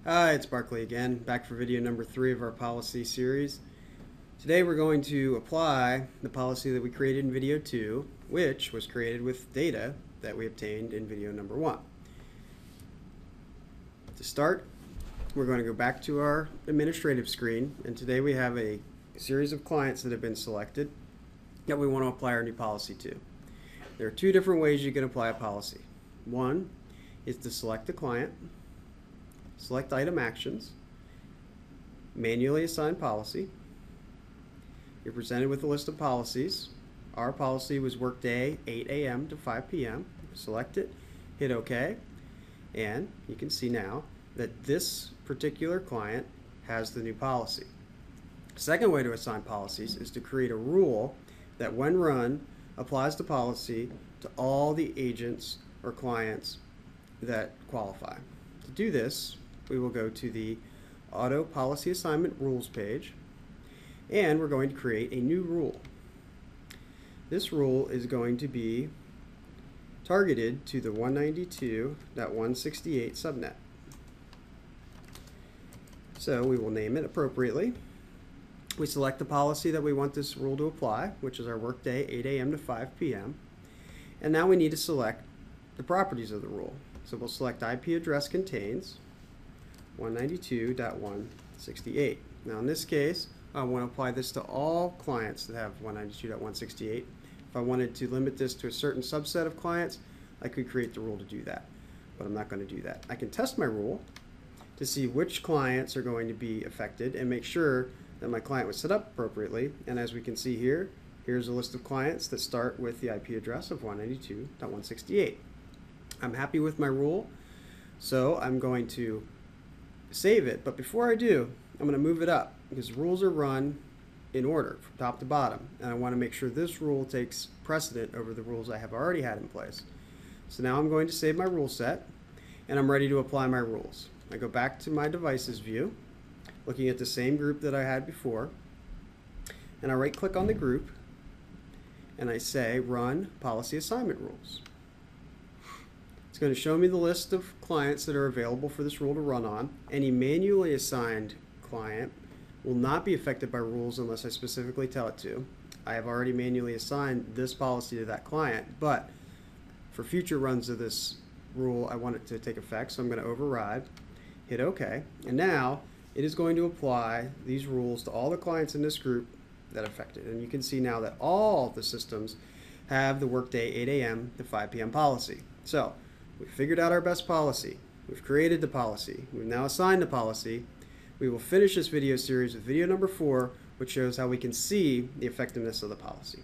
Hi, it's Barclay again, back for video number 3 of our policy series. Today we're going to apply the policy that we created in video 2, which was created with data that we obtained in video number 1. To start, we're going to go back to our administrative screen, and today we have a series of clients that have been selected that we want to apply our new policy to. There are two different ways you can apply a policy. One is to select the client, select item actions, manually assign policy. You're presented with a list of policies. Our policy was workday 8 a.m. to 5 p.m. Select it, hit OK, and you can see now that this particular client has the new policy. The second way to assign policies is to create a rule that when run applies the policy to all the agents or clients that qualify. To do this, we will go to the Auto Policy Assignment Rules page, and we're going to create a new rule. This rule is going to be targeted to the 192.168 subnet. So we will name it appropriately. We select the policy that we want this rule to apply, which is our workday 8 a.m. to 5 p.m. And now we need to select the properties of the rule. So we'll select IP address contains 192.168. Now in this case, I want to apply this to all clients that have 192.168. If I wanted to limit this to a certain subset of clients, I could create the rule to do that, but I'm not going to do that. I can test my rule to see which clients are going to be affected and make sure that my client was set up appropriately. And as we can see here, here's a list of clients that start with the IP address of 192.168. I'm happy with my rule, so I'm going to save it, but before I do, I'm going to move it up because rules are run in order from top to bottom, and I want to make sure this rule takes precedent over the rules I have already had in place. So now I'm going to save my rule set, and I'm ready to apply my rules. I go back to my devices view, looking at the same group that I had before, and I right click on the group, and I say Run Policy Assignment Rules. It's going to show me the list of clients that are available for this rule to run on. Any manually assigned client will not be affected by rules unless I specifically tell it to. I have already manually assigned this policy to that client, but for future runs of this rule, I want it to take effect, so I'm going to override, hit OK, and now it is going to apply these rules to all the clients in this group that are affected. And you can see now that all the systems have the workday 8 a.m. to 5 p.m. policy. So we've figured out our best policy. We've created the policy. We've now assigned the policy. We will finish this video series with video number 4, which shows how we can see the effectiveness of the policy.